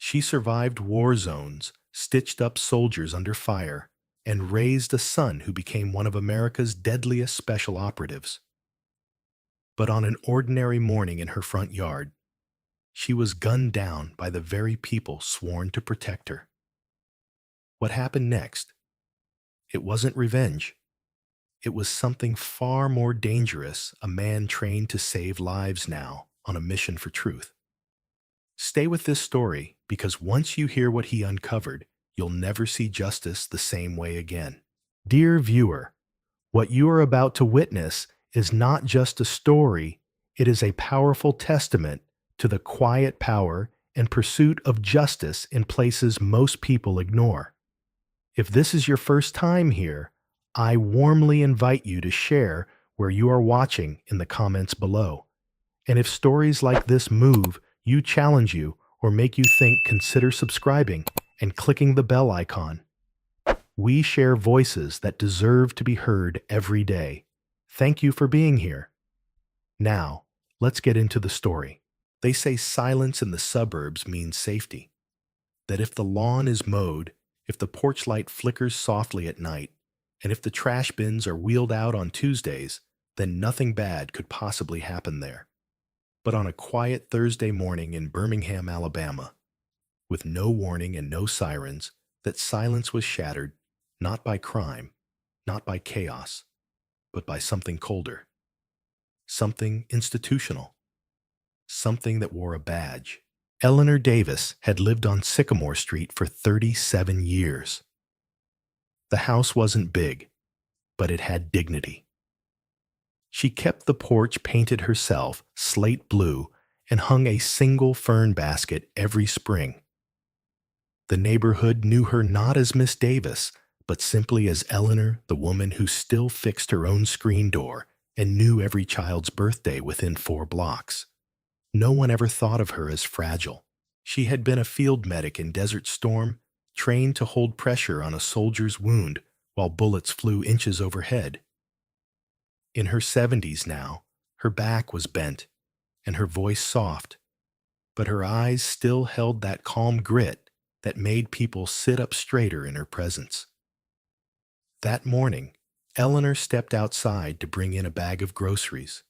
She survived war zones, stitched up soldiers under fire, and raised a son who became one of America's deadliest special operatives. But on an ordinary morning in her front yard, she was gunned down by the very people sworn to protect her. What happened next? It wasn't revenge. It was something far more dangerous, a man trained to save lives now on a mission for truth. Stay with this story because once you hear what he uncovered, you'll never see justice the same way again. Dear viewer, what you are about to witness is not just a story, it is a powerful testament to the quiet power and pursuit of justice in places most people ignore. If this is your first time here, I warmly invite you to share where you are watching in the comments below. And if stories like this move you, challenge you, or make you think, consider subscribing and clicking the bell icon. We share voices that deserve to be heard every day. Thank you for being here. Now, let's get into the story. They say silence in the suburbs means safety. That if the lawn is mowed, if the porch light flickers softly at night, and if the trash bins are wheeled out on Tuesdays, then nothing bad could possibly happen there. But on a quiet Thursday morning in Birmingham, Alabama, with no warning and no sirens, that silence was shattered, not by crime, not by chaos, but by something colder, something institutional, something that wore a badge. Eleanor Davis had lived on Sycamore Street for 37 years. The house wasn't big, but it had dignity. She kept the porch painted herself, slate blue, and hung a single fern basket every spring. The neighborhood knew her not as Miss Davis, but simply as Eleanor, the woman who still fixed her own screen door and knew every child's birthday within 4 blocks. No one ever thought of her as fragile. She had been a field medic in Desert Storm, trained to hold pressure on a soldier's wound while bullets flew inches overhead. In her 70s now, her back was bent and her voice soft, but her eyes still held that calm grit that made people sit up straighter in her presence. That morning, Eleanor stepped outside to bring in a bag of groceries.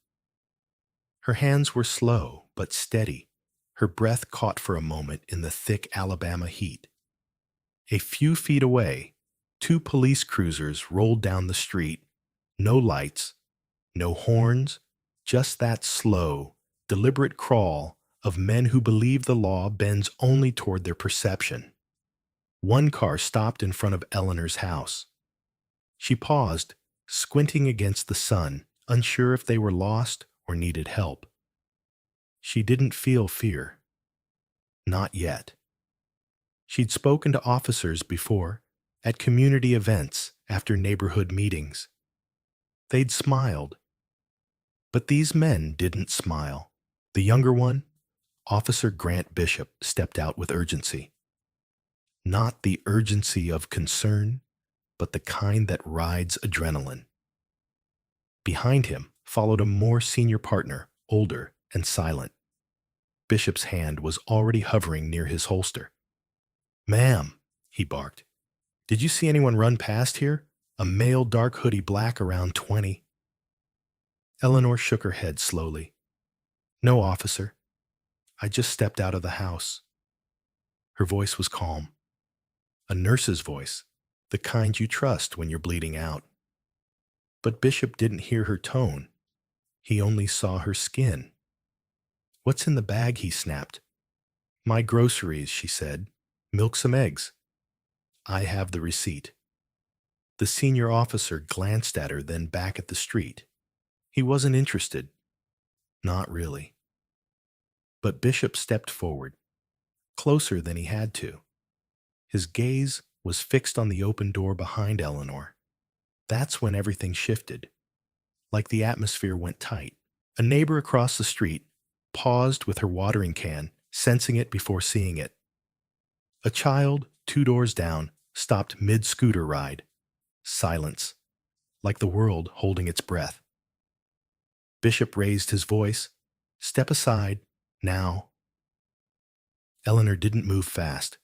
Her hands were slow but steady, her breath caught for a moment in the thick Alabama heat. A few feet away, 2 police cruisers rolled down the street, no lights, no horns, just that slow, deliberate crawl of men who believe the law bends only toward their perception. One car stopped in front of Eleanor's house. She paused, squinting against the sun, unsure if they were lost or needed help. She didn't feel fear. Not yet. She'd spoken to officers before, at community events, after neighborhood meetings. They'd smiled. But these men didn't smile. The younger one, Officer Grant Bishop, stepped out with urgency. Not the urgency of concern, but the kind that rides adrenaline. Behind him followed a more senior partner, older and silent. Bishop's hand was already hovering near his holster. "Ma'am," he barked, "did you see anyone run past here? A male, dark hoodie black, around 20. Eleanor shook her head slowly. "No, officer. I just stepped out of the house." Her voice was calm. A nurse's voice, the kind you trust when you're bleeding out. But Bishop didn't hear her tone. He only saw her skin. "What's in the bag?" he snapped. "My groceries," she said. "Milk some eggs." "I have the receipt." The senior officer glanced at her, then back at the street. He wasn't interested. Not really. But Bishop stepped forward, closer than he had to. His gaze was fixed on the open door behind Eleanor. That's when everything shifted. Like the atmosphere went tight. A neighbor across the street paused with her watering can, sensing it before seeing it. A child, 2 doors down, stopped mid-scooter ride. Silence, like the world holding its breath. Bishop raised his voice. "Step aside, now." Eleanor didn't move fast.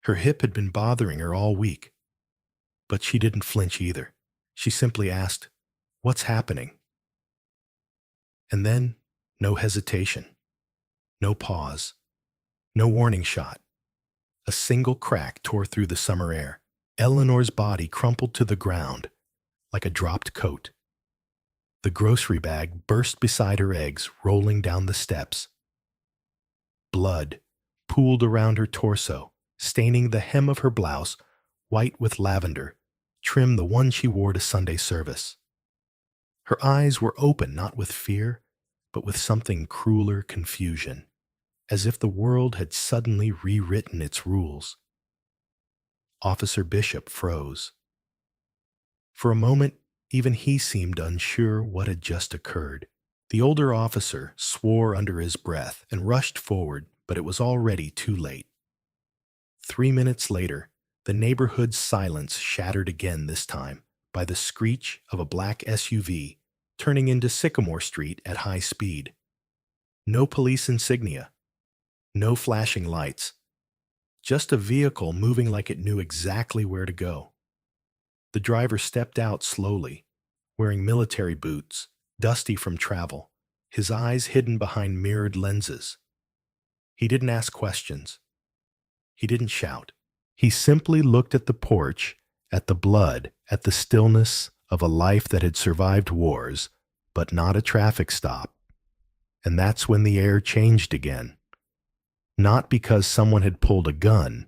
Her hip had been bothering her all week, but she didn't flinch either. She simply asked, "What's happening?" And then, no hesitation, no pause, no warning shot. A single crack tore through the summer air. Eleanor's body crumpled to the ground like a dropped coat. The grocery bag burst beside her eggs, rolling down the steps. Blood pooled around her torso, staining the hem of her blouse white with lavender, trim the one she wore to Sunday service. Her eyes were open not with fear, but with something crueler confusion, as if the world had suddenly rewritten its rules. Officer Bishop froze. For a moment, even he seemed unsure what had just occurred. The older officer swore under his breath and rushed forward, but it was already too late. 3 minutes later, the neighborhood's silence shattered again, this time by the screech of a black SUV turning into Sycamore Street at high speed. No police insignia, no flashing lights, just a vehicle moving like it knew exactly where to go. The driver stepped out slowly, wearing military boots, dusty from travel, his eyes hidden behind mirrored lenses. He didn't ask questions. He didn't shout. He simply looked at the porch, at the blood, at the stillness of a life that had survived wars, but not a traffic stop. And that's when the air changed again. Not because someone had pulled a gun,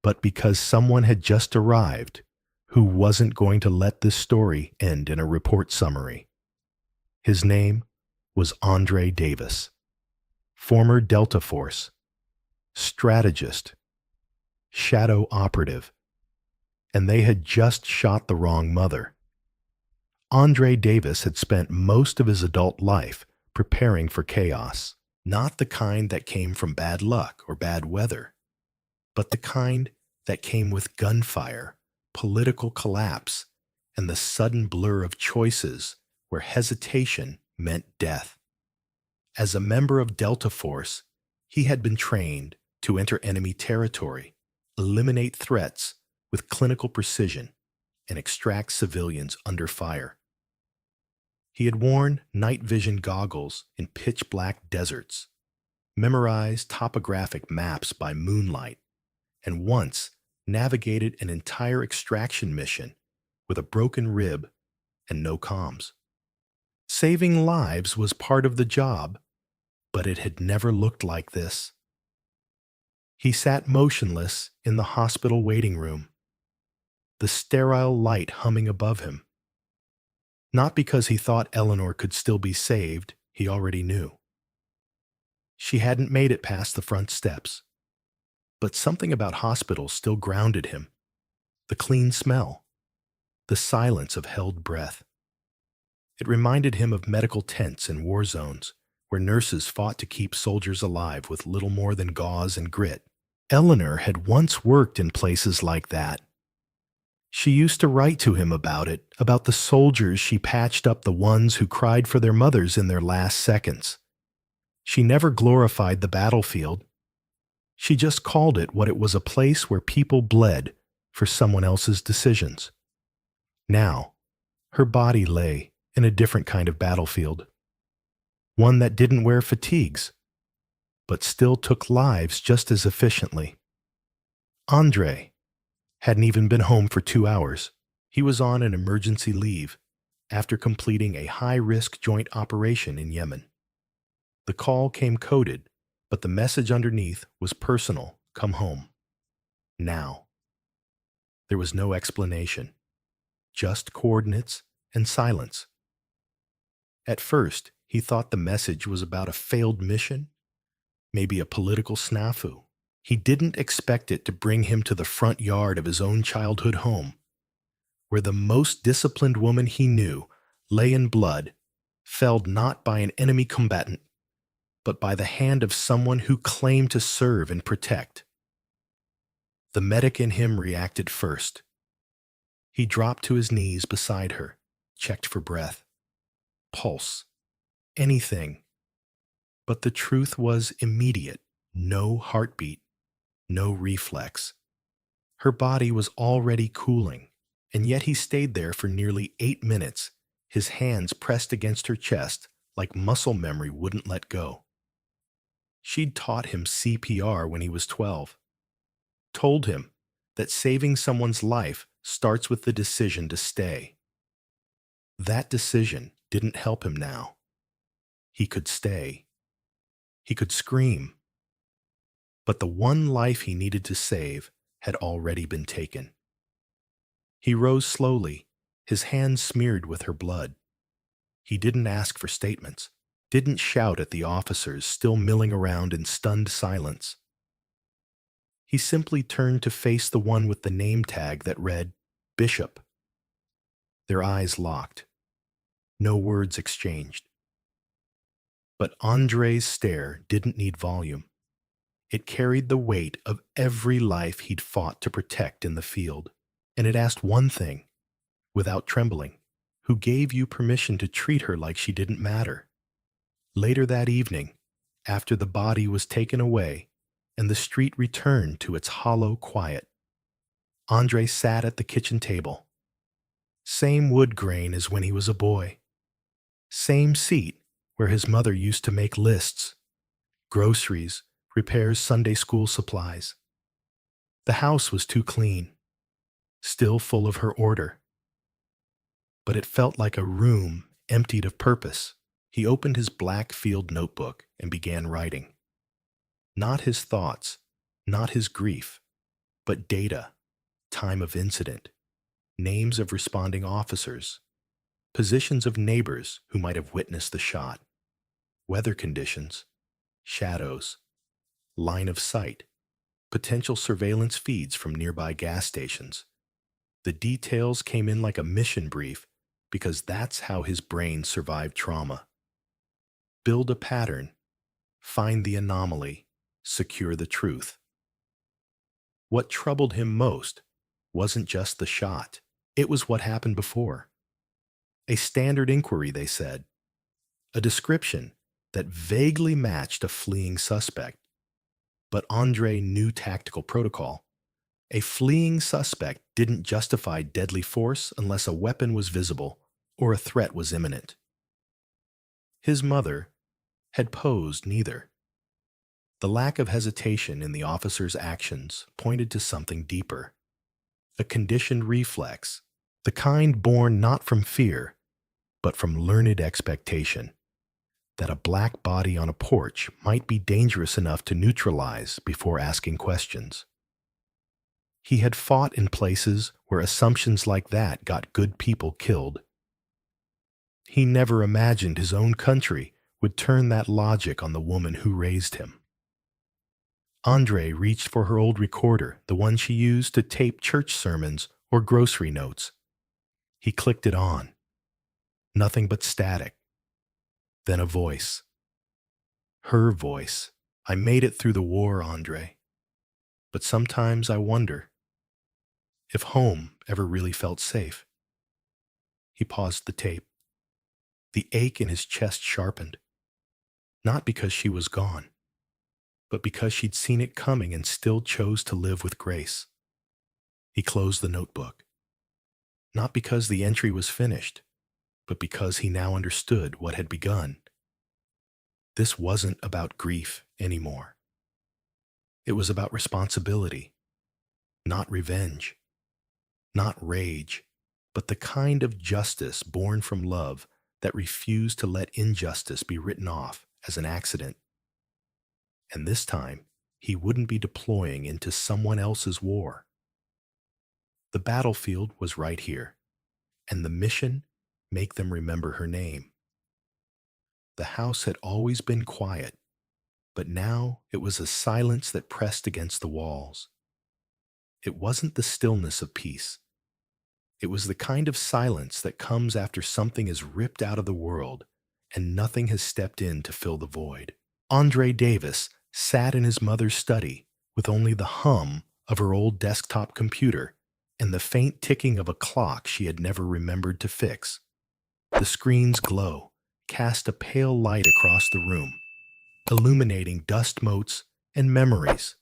but because someone had just arrived who wasn't going to let this story end in a report summary. His name was Andre Davis, former Delta Force, strategist, shadow operative, and they had just shot the wrong mother. Andre Davis had spent most of his adult life preparing for chaos, not the kind that came from bad luck or bad weather, but the kind that came with gunfire, political collapse, and the sudden blur of choices where hesitation meant death. As a member of Delta Force, he had been trained to enter enemy territory, eliminate threats with clinical precision, and extract civilians under fire. He had worn night vision goggles in pitch-black deserts, memorized topographic maps by moonlight, and once navigated an entire extraction mission with a broken rib and no comms. Saving lives was part of the job, but it had never looked like this. He sat motionless in the hospital waiting room, the sterile light humming above him. Not because he thought Eleanor could still be saved, he already knew. She hadn't made it past the front steps. But something about hospitals still grounded him. The clean smell, the silence of held breath. It reminded him of medical tents in war zones, where nurses fought to keep soldiers alive with little more than gauze and grit. Eleanor had once worked in places like that. She used to write to him about it, about the soldiers she patched up, the ones who cried for their mothers in their last seconds. She never glorified the battlefield. She just called it what it was, a place where people bled for someone else's decisions. Now, her body lay in a different kind of battlefield. One that didn't wear fatigues, but still took lives just as efficiently. Andre hadn't even been home for 2 hours. He was on an emergency leave after completing a high-risk joint operation in Yemen. The call came coded, but the message underneath was personal: come home. Now. There was no explanation, just coordinates and silence. At first, he thought the message was about a failed mission, maybe a political snafu. He didn't expect it to bring him to the front yard of his own childhood home, where the most disciplined woman he knew lay in blood, felled not by an enemy combatant, but by the hand of someone who claimed to serve and protect. The medic in him reacted first. He dropped to his knees beside her, checked for breath, pulse, anything. But the truth was immediate: No heartbeat, no reflex. Her body was already cooling, and yet he stayed there for nearly 8 minutes, his hands pressed against her chest like muscle memory wouldn't let go. She'd taught him CPR when he was 12, told him that saving someone's life starts with the decision to stay. That decision didn't help him now. He could stay. He could scream. But the one life he needed to save had already been taken. He rose slowly, his hands smeared with her blood. He didn't ask for statements, didn't shout at the officers still milling around in stunned silence. He simply turned to face the one with the name tag that read, Bishop. Their eyes locked. No words exchanged. But Andre's stare didn't need volume. It carried the weight of every life he'd fought to protect in the field. And it asked one thing, without trembling: who gave you permission to treat her like she didn't matter? Later that evening, after the body was taken away and the street returned to its hollow quiet, Andre sat at the kitchen table. Same wood grain as when he was a boy. Same seat where his mother used to make lists, groceries, repairs, Sunday school supplies. The house was too clean, still full of her order. But it felt like a room emptied of purpose. He opened his black field notebook and began writing. Not his thoughts, not his grief, but data, time of incident, names of responding officers, positions of neighbors who might have witnessed the shot, weather conditions, shadows, line of sight, potential surveillance feeds from nearby gas stations. The details came in like a mission brief because that's how his brain survived trauma. Build a pattern, find the anomaly, secure the truth. What troubled him most wasn't just the shot. It was what happened before. A standard inquiry, they said. A description that vaguely matched a fleeing suspect. But Andre knew tactical protocol. A fleeing suspect didn't justify deadly force unless a weapon was visible or a threat was imminent. His mother had posed neither. The lack of hesitation in the officer's actions pointed to something deeper. A conditioned reflex, the kind born not from fear, but from learned expectation, that a black body on a porch might be dangerous enough to neutralize before asking questions. He had fought in places where assumptions like that got good people killed. He never imagined his own country would turn that logic on the woman who raised him. Andre reached for her old recorder, the one she used to tape church sermons or grocery notes. He clicked it on. Nothing but static. Then a voice. Her voice. I made it through the war, Andre. But sometimes I wonder if home ever really felt safe. He paused the tape. The ache in his chest sharpened. Not because she was gone, but because she'd seen it coming and still chose to live with grace. He closed the notebook. Not because the entry was finished, but because he now understood what had begun. This wasn't about grief anymore. It was about responsibility, not revenge, not rage, but the kind of justice born from love that refused to let injustice be written off as an accident. And this time, he wouldn't be deploying into someone else's war. The battlefield was right here, and the mission: make them remember her name. The house had always been quiet, but now it was a silence that pressed against the walls. It wasn't the stillness of peace. It was the kind of silence that comes after something is ripped out of the world and nothing has stepped in to fill the void. Andre Davis sat in his mother's study with only the hum of her old desktop computer and the faint ticking of a clock she had never remembered to fix. The screen's glow cast a pale light across the room, illuminating dust motes and memories.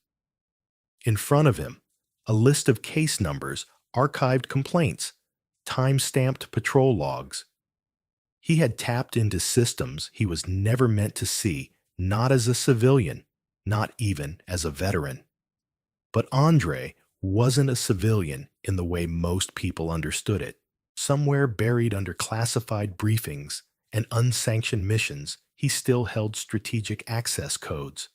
In front of him, a list of case numbers, archived complaints, time-stamped patrol logs. He had tapped into systems he was never meant to see, not as a civilian, not even as a veteran. But Andre wasn't a civilian in the way most people understood it. Somewhere buried under classified briefings and unsanctioned missions, he still held strategic access codes.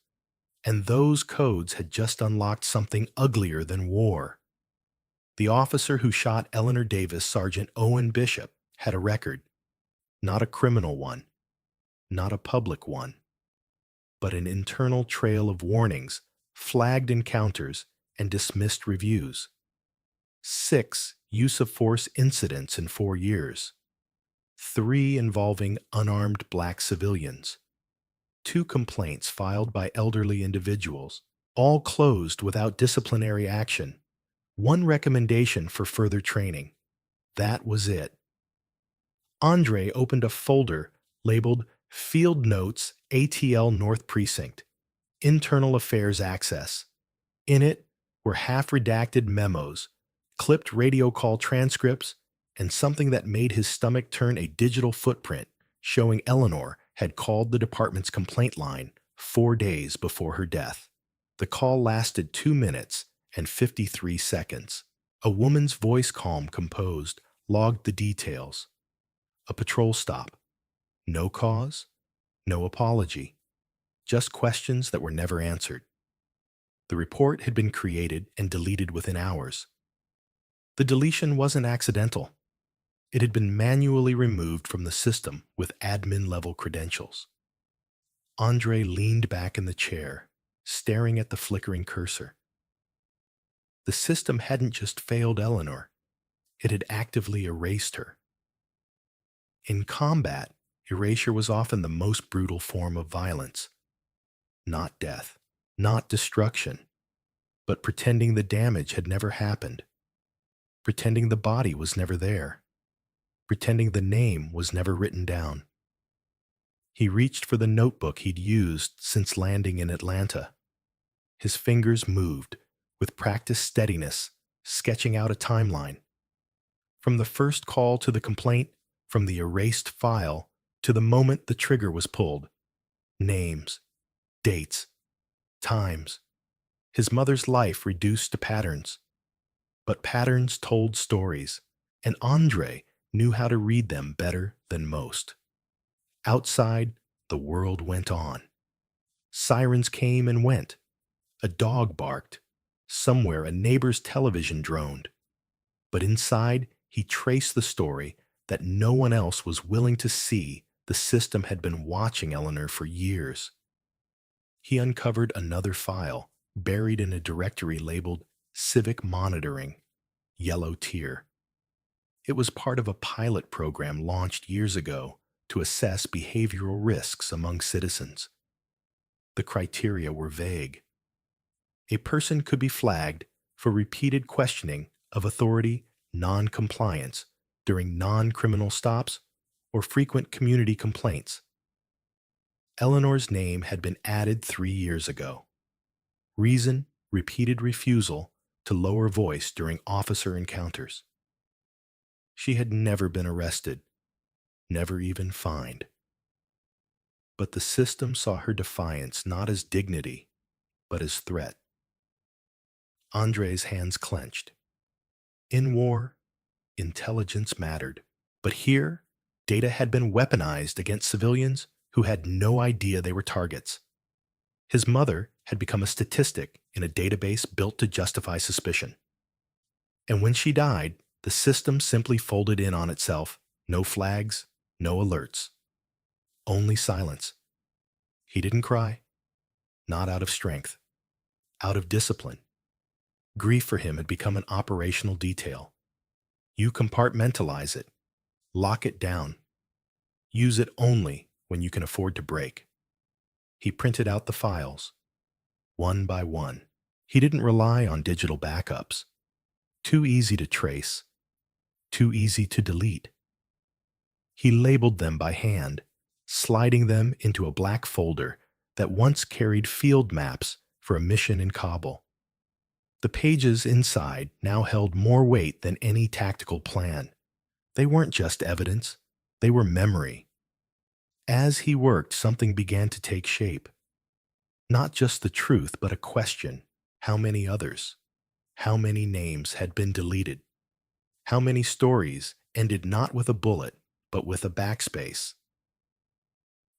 And those codes had just unlocked something uglier than war. The officer who shot Eleanor Davis, Sergeant Owen Bishop, had a record. Not a criminal one, not a public one, but an internal trail of warnings, flagged encounters, and dismissed reviews. 6 use-of-force incidents in 4 years. 3 involving unarmed black civilians. 2 complaints filed by elderly individuals, all closed without disciplinary action. 1 recommendation for further training. That was it. Andre opened a folder labeled Field Notes ATL North Precinct, Internal Affairs Access. In it were half-redacted memos, clipped radio call transcripts, and something that made his stomach turn, a digital footprint showing Eleanor had called the department's complaint line 4 days before her death. The call lasted 2 minutes and 53 seconds. A woman's voice, calm, composed, logged the details. A patrol stop. No cause, no apology. Just questions that were never answered. The report had been created and deleted within hours. The deletion wasn't accidental. It had been manually removed from the system with admin-level credentials. Andre leaned back in the chair, staring at the flickering cursor. The system hadn't just failed Eleanor. It had actively erased her. In combat, erasure was often the most brutal form of violence. Not death, not destruction, but pretending the damage had never happened. Pretending the body was never there. Pretending the name was never written down. He reached for the notebook he'd used since landing in Atlanta. His fingers moved, with practiced steadiness, sketching out a timeline. From the first call to the complaint, from the erased file to the moment the trigger was pulled. Names, dates, times. His mother's life reduced to patterns. But patterns told stories, and Andre knew how to read them better than most. Outside, the world went on. Sirens came and went. A dog barked. Somewhere, a neighbor's television droned. But inside, he traced the story that no one else was willing to see. The system had been watching Eleanor for years. He uncovered another file, buried in a directory labeled Civic Monitoring, yellow tier. It was part of a pilot program launched years ago to assess behavioral risks among citizens. The criteria were vague. A person could be flagged for repeated questioning of authority, non-compliance during non-criminal stops, or frequent community complaints. Eleanor's name had been added 3 years ago. Reason: repeated refusal to lower voice during officer encounters. She had never been arrested, never even fined. But the system saw her defiance not as dignity, but as threat. Andre's hands clenched. In war, intelligence mattered. But here, data had been weaponized against civilians who had no idea they were targets. His mother had become a statistic in a database built to justify suspicion. And when she died, the system simply folded in on itself. No flags, no alerts. Only silence. He didn't cry. Not out of strength. Out of discipline. Grief for him had become an operational detail. You compartmentalize it. Lock it down. Use it only when you can afford to break. He printed out the files, one by one. He didn't rely on digital backups. Too easy to trace. Too easy to delete. He labeled them by hand, sliding them into a black folder that once carried field maps for a mission in Kabul. The pages inside now held more weight than any tactical plan. They weren't just evidence, they were memory. As he worked, something began to take shape. Not just the truth, but a question. How many others? How many names had been deleted? How many stories ended not with a bullet, but with a backspace?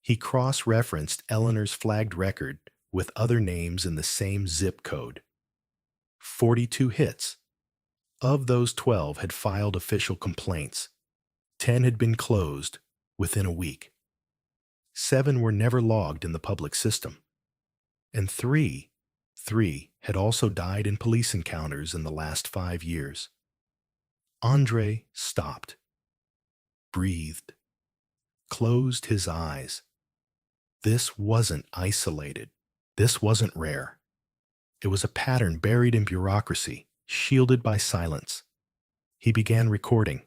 He cross-referenced Eleanor's flagged record with other names in the same zip code. 42 hits. Of those, 12 had filed official complaints. 10 had been closed within a week. 7 were never logged in the public system. And three had also died in police encounters in the last 5 years. Andre stopped, breathed, closed his eyes. This wasn't isolated. This wasn't rare. It was a pattern buried in bureaucracy, shielded by silence. He began recording.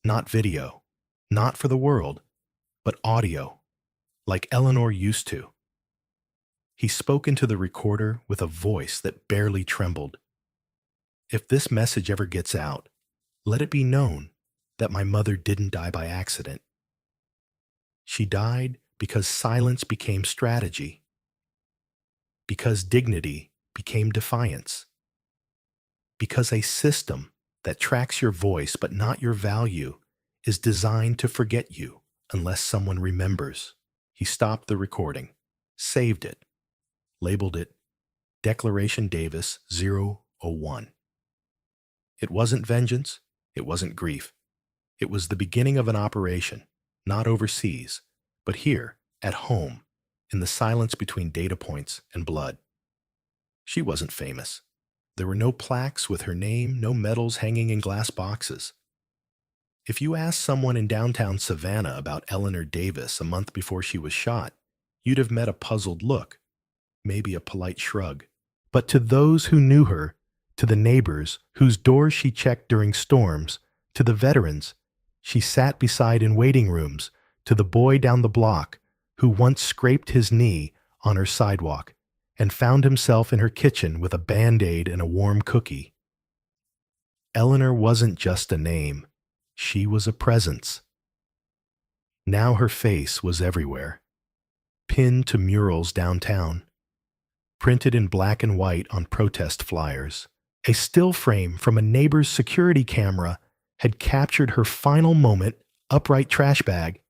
Not video, not for the world, but audio, like Eleanor used to. He spoke into the recorder with a voice that barely trembled. If this message ever gets out, let it be known that my mother didn't die by accident. She died because silence became strategy, because dignity became defiance, because a system that tracks your voice but not your value is designed to forget you unless someone remembers. He stopped the recording, saved it, labeled it Declaration Davis 001. It wasn't vengeance, it wasn't grief. It was the beginning of an operation, not overseas, but here, at home, in the silence between data points and blood. She wasn't famous. There were no plaques with her name, no medals hanging in glass boxes. If you asked someone in downtown Savannah about Eleanor Davis a month before she was shot, you'd have met a puzzled look, maybe a polite shrug. But to those who knew her, to the neighbors whose doors she checked during storms, to the veterans she sat beside in waiting rooms, to the boy down the block who once scraped his knee on her sidewalk and found himself in her kitchen with a Band-Aid and a warm cookie. Eleanor wasn't just a name. She was a presence. Now her face was everywhere, pinned to murals downtown, printed in black and white on protest flyers. A still frame from a neighbor's security camera had captured her final moment, upright trash bag.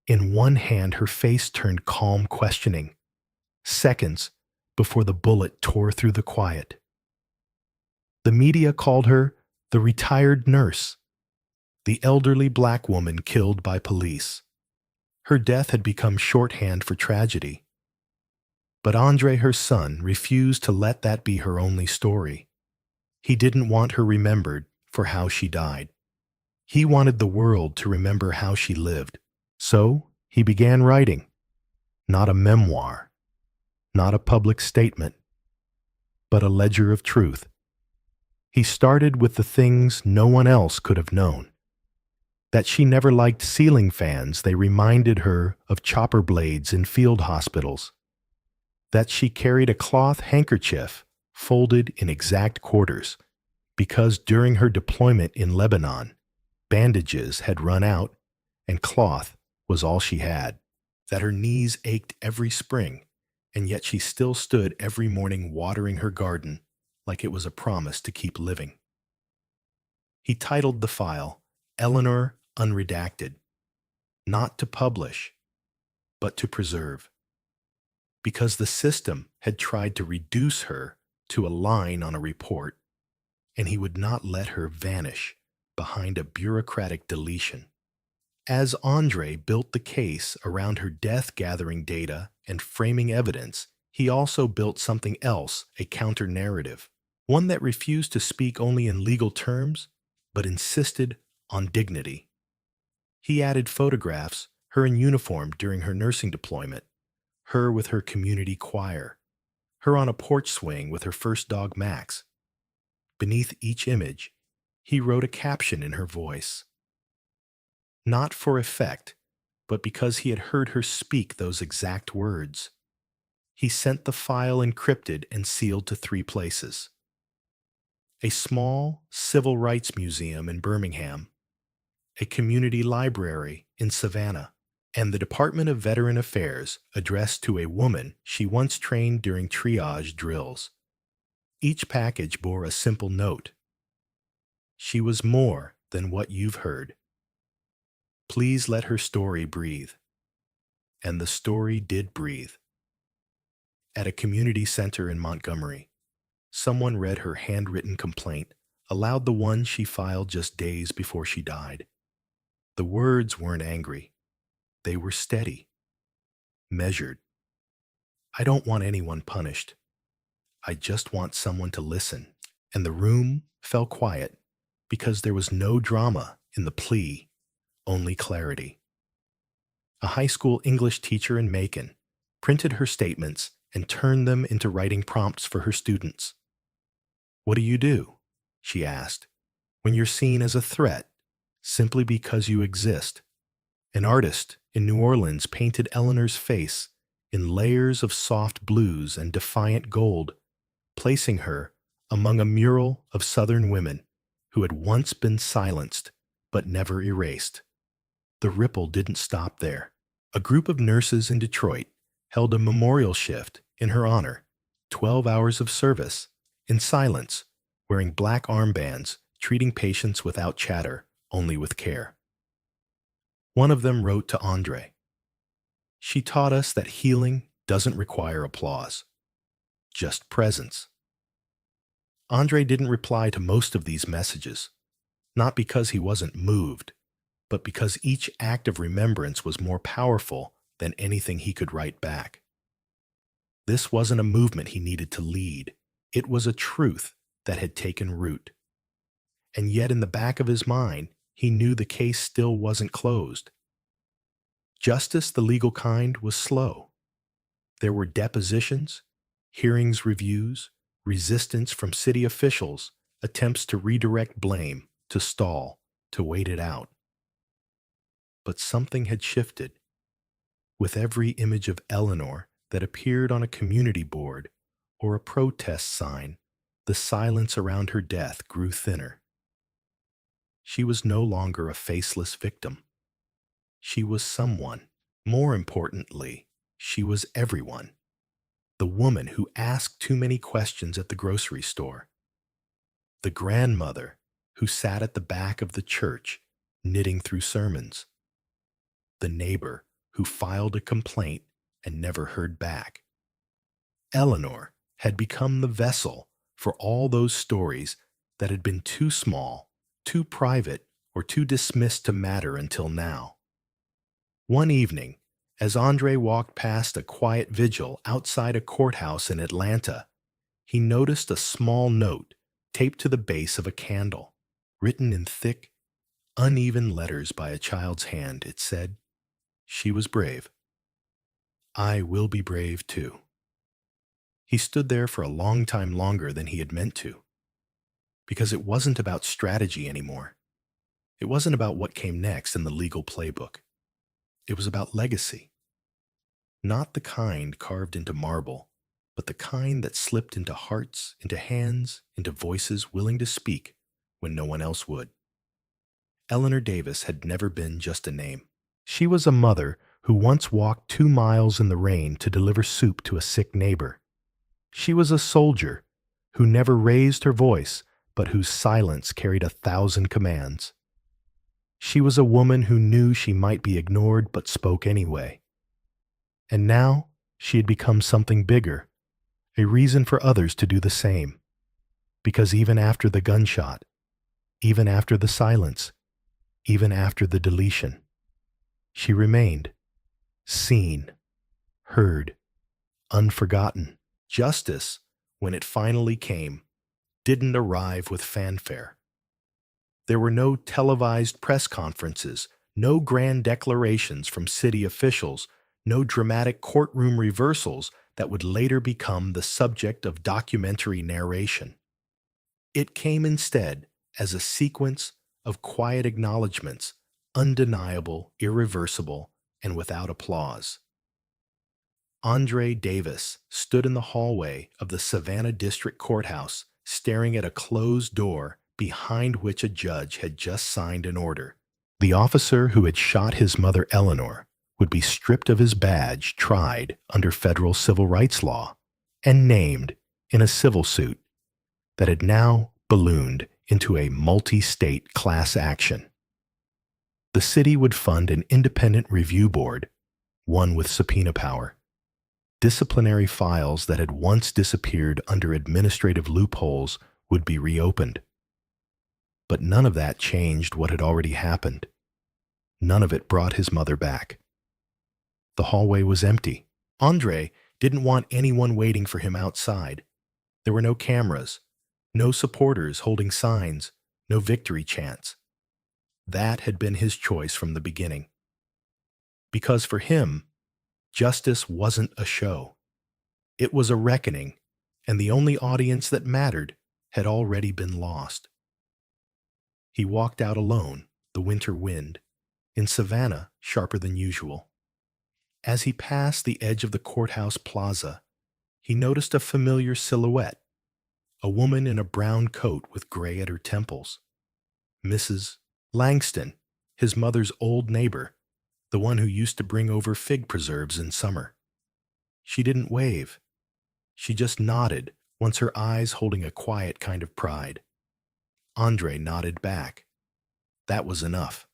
In one hand, her face turned calm, questioning, seconds before the bullet tore through the quiet. The media called her the retired nurse, the elderly black woman killed by police. Her death had become shorthand for tragedy. But Andre, her son, refused to let that be her only story. He didn't want her remembered for how she died. He wanted the world to remember how she lived. So he began writing. Not a memoir, not a public statement, but a ledger of truth. He started with the things no one else could have known. That she never liked ceiling fans, they reminded her of chopper blades in field hospitals. That she carried a cloth handkerchief folded in exact quarters, because during her deployment in Lebanon, bandages had run out and cloth was all she had. That her knees ached every spring, and yet she still stood every morning watering her garden like it was a promise to keep living. He titled the file, Eleanor Unredacted, not to publish, but to preserve. Because the system had tried to reduce her to a line on a report, and he would not let her vanish behind a bureaucratic deletion. As Andre built the case around her death, gathering data and framing evidence, he also built something else, a counter-narrative, one that refused to speak only in legal terms, but insisted on dignity. He added photographs, her in uniform during her nursing deployment, her with her community choir, her on a porch swing with her first dog Max. Beneath each image, he wrote a caption in her voice. Not for effect, but because he had heard her speak those exact words. He sent the file encrypted and sealed to three places: a small civil rights museum in Birmingham, a community library in Savannah, and the Department of Veteran Affairs addressed to a woman she once trained during triage drills. Each package bore a simple note: she was more than what you've heard. Please let her story breathe. And the story did breathe. At a community center in Montgomery, someone read her handwritten complaint aloud, the one she filed just days before she died. The words weren't angry. They were steady, measured. I don't want anyone punished. I just want someone to listen. And the room fell quiet because there was no drama in the plea, only clarity. A high school English teacher in Macon printed her statements and turned them into writing prompts for her students. What do you do, she asked, when you're seen as a threat simply because you exist? An artist in New Orleans painted Eleanor's face in layers of soft blues and defiant gold, placing her among a mural of Southern women who had once been silenced but never erased. The ripple didn't stop there. A group of nurses in Detroit held a memorial shift in her honor, 12 hours of service, in silence, wearing black armbands, treating patients without chatter, only with care. One of them wrote to Andre, "She taught us that healing doesn't require applause, just presence." Andre didn't reply to most of these messages, not because he wasn't moved, but because each act of remembrance was more powerful than anything he could write back. This wasn't a movement he needed to lead. It was a truth that had taken root. And yet in the back of his mind, he knew the case still wasn't closed. Justice, the legal kind, was slow. There were depositions, hearings reviews, resistance from city officials, attempts to redirect blame, to stall, to wait it out. But something had shifted. With every image of Eleanor that appeared on a community board or a protest sign, the silence around her death grew thinner. She was no longer a faceless victim. She was someone. More importantly, she was everyone. The woman who asked too many questions at the grocery store. The grandmother who sat at the back of the church knitting through sermons. The neighbor who filed a complaint and never heard back. Eleanor had become the vessel for all those stories that had been too small, too private, or too dismissed to matter until now. One evening, as Andre walked past a quiet vigil outside a courthouse in Atlanta, he noticed a small note taped to the base of a candle. Written in thick, uneven letters by a child's hand, it said, "She was brave. I will be brave too." He stood there for a long time, longer than he had meant to, because it wasn't about strategy anymore. It wasn't about what came next in the legal playbook. It was about legacy. Not the kind carved into marble, but the kind that slipped into hearts, into hands, into voices willing to speak when no one else would. Eleanor Davis had never been just a name. She was a mother who once walked 2 miles in the rain to deliver soup to a sick neighbor. She was a soldier who never raised her voice, but whose silence carried 1,000 commands. She was a woman who knew she might be ignored but spoke anyway. And now she had become something bigger, a reason for others to do the same. Because even after the gunshot, even after the silence, even after the deletion, she remained, seen, heard, unforgotten. Justice, when it finally came, didn't arrive with fanfare. There were no televised press conferences, no grand declarations from city officials, no dramatic courtroom reversals that would later become the subject of documentary narration. It came instead as a sequence of quiet acknowledgments, undeniable, irreversible, and without applause. Andre Davis stood in the hallway of the Savannah District Courthouse, staring at a closed door behind which a judge had just signed an order. The officer who had shot his mother Eleanor would be stripped of his badge, tried under federal civil rights law, and named in a civil suit that had now ballooned into a multi-state class action. The city would fund an independent review board, one with subpoena power. Disciplinary files that had once disappeared under administrative loopholes would be reopened. But none of that changed what had already happened. None of it brought his mother back. The hallway was empty. Andre didn't want anyone waiting for him outside. There were no cameras, no supporters holding signs, no victory chants. That had been his choice from the beginning. Because for him, justice wasn't a show. It was a reckoning, and the only audience that mattered had already been lost. He walked out alone, the winter wind, in Savannah sharper than usual. As he passed the edge of the courthouse plaza, he noticed a familiar silhouette, a woman in a brown coat with gray at her temples. Mrs. Langston, his mother's old neighbor, the one who used to bring over fig preserves in summer. She didn't wave. She just nodded, once her eyes holding a quiet kind of pride. Andre nodded back. That was enough.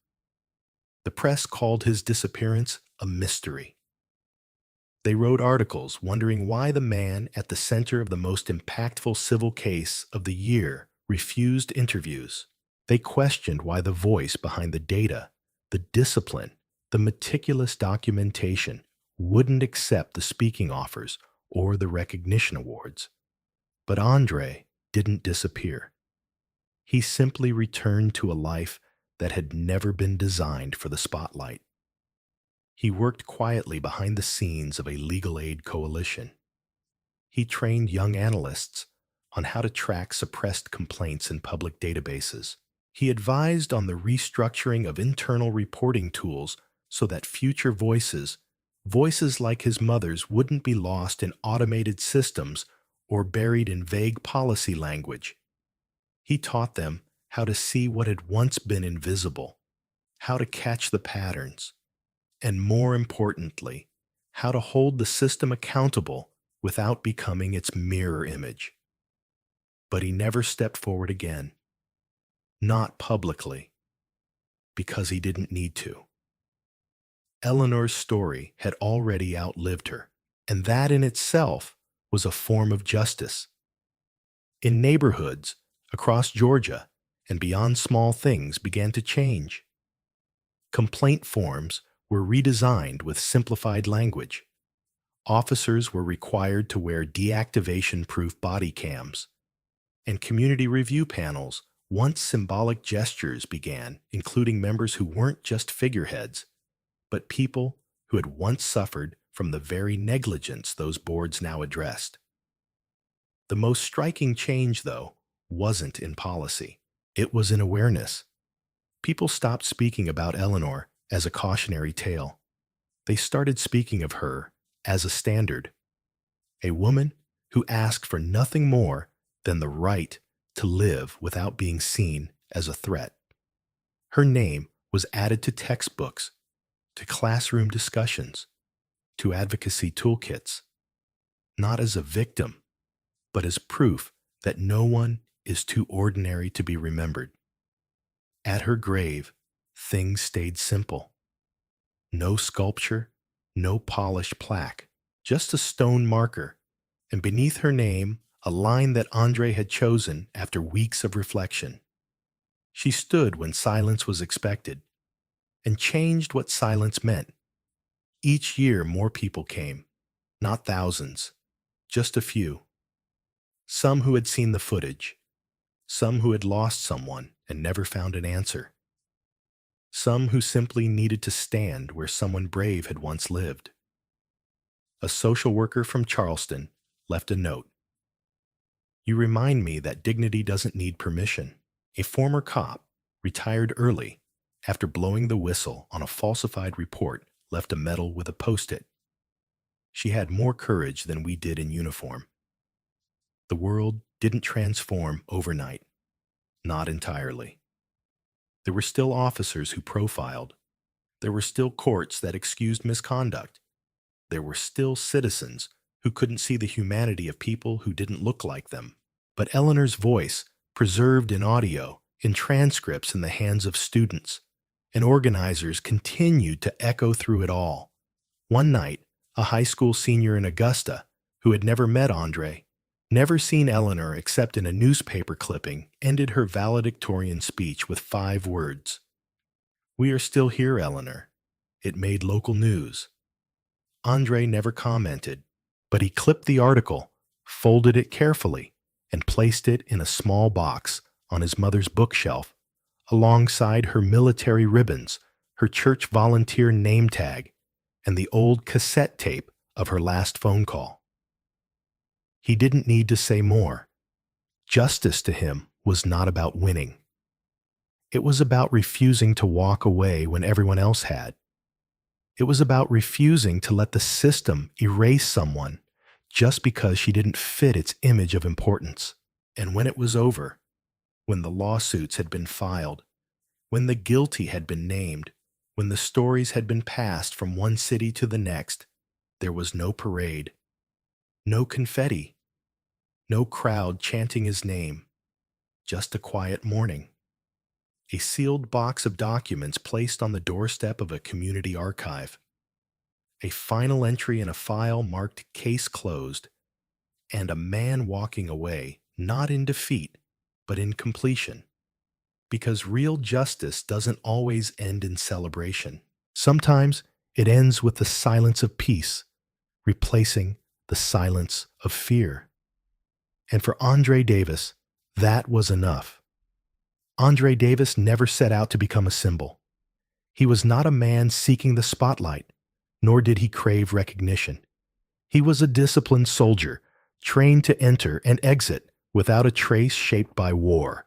The press called his disappearance a mystery. They wrote articles wondering why the man at the center of the most impactful civil case of the year refused interviews. They questioned why the voice behind the data, the discipline, the meticulous documentation wouldn't accept the speaking offers or the recognition awards. But Andre didn't disappear. He simply returned to a life that had never been designed for the spotlight. He worked quietly behind the scenes of a legal aid coalition. He trained young analysts on how to track suppressed complaints in public databases. He advised on the restructuring of internal reporting tools so that future voices like his mother's, wouldn't be lost in automated systems or buried in vague policy language. He taught them how to see what had once been invisible, how to catch the patterns, and more importantly, how to hold the system accountable without becoming its mirror image. But he never stepped forward again. Not publicly, because he didn't need to. Eleanor's story had already outlived her, and that in itself was a form of justice. In neighborhoods across Georgia and beyond, small things began to change. Complaint forms were redesigned with simplified language. Officers were required to wear deactivation-proof body cams, and community review panels, once symbolic gestures, began including members who weren't just figureheads, but people who had once suffered from the very negligence those boards now addressed. The most striking change, though, wasn't in policy. It was in awareness. People stopped speaking about Eleanor as a cautionary tale. They started speaking of her as a standard, a woman who asked for nothing more than the right to live without being seen as a threat. Her name was added to textbooks, to classroom discussions, to advocacy toolkits, not as a victim, but as proof that no one is too ordinary to be remembered. At her grave, things stayed simple. No sculpture, no polished plaque, just a stone marker, and beneath her name, a line that Andre had chosen after weeks of reflection. She stood when silence was expected, and changed what silence meant. Each year more people came, not thousands, just a few. Some who had seen the footage, some who had lost someone and never found an answer, some who simply needed to stand where someone brave had once lived. A social worker from Charleston left a note. "You remind me that dignity doesn't need permission." A former cop, retired early after blowing the whistle on a falsified report, left a medal with a post-it. She had more courage than we did in uniform. The world didn't transform overnight, not entirely. There were still officers who profiled. There were still courts that excused misconduct. There were still citizens who couldn't see the humanity of people who didn't look like them. But Eleanor's voice, preserved in audio, in transcripts in the hands of students, and organizers, continued to echo through it all. One night, a high school senior in Augusta, who had never met Andre, never seen Eleanor except in a newspaper clipping, ended her valedictorian speech with 5 words. "We are still here, Eleanor." It made local news. Andre never commented, but he clipped the article, folded it carefully, and placed it in a small box on his mother's bookshelf, alongside her military ribbons, her church volunteer name tag, and the old cassette tape of her last phone call. He didn't need to say more. Justice to him was not about winning. It was about refusing to walk away when everyone else had. It was about refusing to let the system erase someone just because she didn't fit its image of importance. And when it was over, when the lawsuits had been filed, when the guilty had been named, when the stories had been passed from one city to the next, there was no parade, no confetti, no crowd chanting his name, just a quiet mourning. A sealed box of documents placed on the doorstep of a community archive. A final entry in a file marked "Case Closed," and a man walking away, not in defeat, but in completion. Because real justice doesn't always end in celebration. Sometimes it ends with the silence of peace, replacing the silence of fear. And for Andre Davis, that was enough. Andre Davis never set out to become a symbol. He was not a man seeking the spotlight, nor did he crave recognition. He was a disciplined soldier, trained to enter and exit without a trace shaped by war,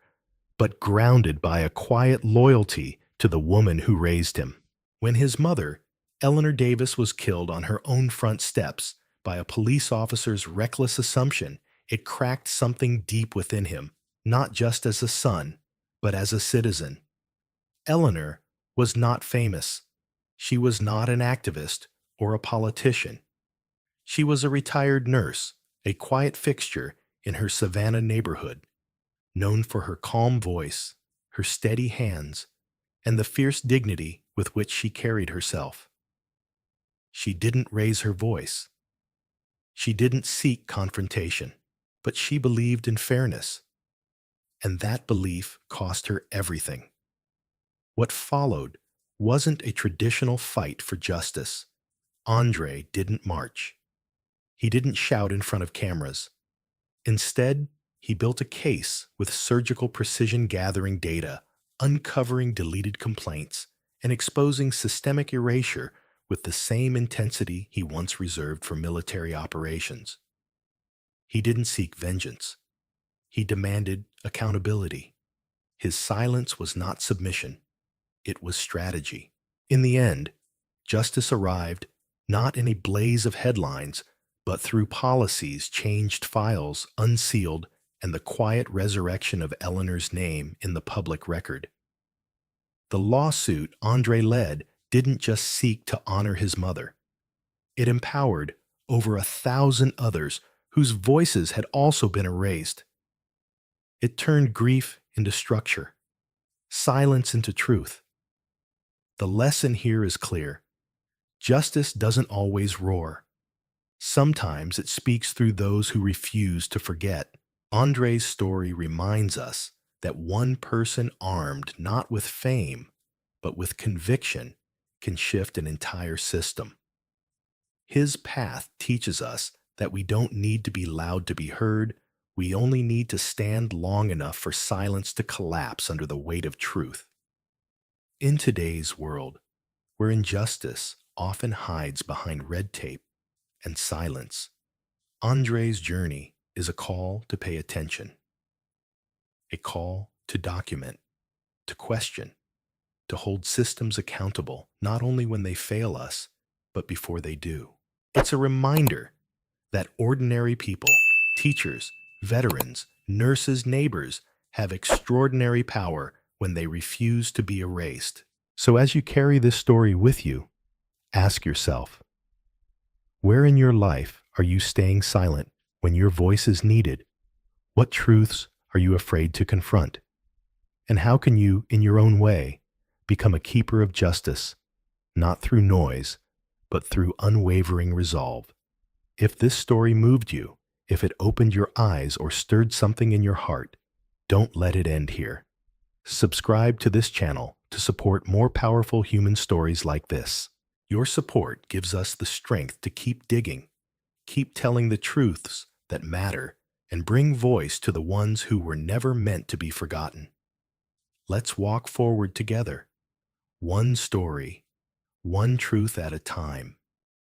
but grounded by a quiet loyalty to the woman who raised him. When his mother, Eleanor Davis, was killed on her own front steps by a police officer's reckless assumption, it cracked something deep within him, not just as a son, but as a citizen. Eleanor was not famous. She was not an activist or a politician. She was a retired nurse, a quiet fixture in her Savannah neighborhood, known for her calm voice, her steady hands, and the fierce dignity with which she carried herself. She didn't raise her voice. She didn't seek confrontation, but she believed in fairness, and that belief cost her everything. What followed wasn't a traditional fight for justice. Andre didn't march. He didn't shout in front of cameras. Instead, he built a case with surgical precision, gathering data, uncovering deleted complaints, and exposing systemic erasure with the same intensity he once reserved for military operations. He didn't seek vengeance. He demanded accountability. His silence was not submission. It was strategy. In the end, justice arrived not in a blaze of headlines, but through policies, changed files, unsealed, and the quiet resurrection of Eleanor's name in the public record. The lawsuit Andre led didn't just seek to honor his mother. It empowered over 1,000 others whose voices had also been erased. It turned grief into structure, silence into truth. The lesson here is clear. Justice doesn't always roar. Sometimes it speaks through those who refuse to forget. Andre's story reminds us that one person armed not with fame, but with conviction, can shift an entire system. His path teaches us that we don't need to be loud to be heard. We only need to stand long enough for silence to collapse under the weight of truth. In today's world, where injustice often hides behind red tape and silence, Andre's journey is a call to pay attention, a call to document, to question, to hold systems accountable, not only when they fail us, but before they do. It's a reminder that ordinary people, teachers, veterans, nurses, neighbors, have extraordinary power when they refuse to be erased. So as you carry this story with you, ask yourself, where in your life are you staying silent when your voice is needed? What truths are you afraid to confront? And how can you, in your own way, become a keeper of justice, not through noise, but through unwavering resolve? If this story moved you, if it opened your eyes or stirred something in your heart, don't let it end here. Subscribe to this channel to support more powerful human stories like this. Your support gives us the strength to keep digging, keep telling the truths that matter, and bring voice to the ones who were never meant to be forgotten. Let's walk forward together, one story, one truth at a time.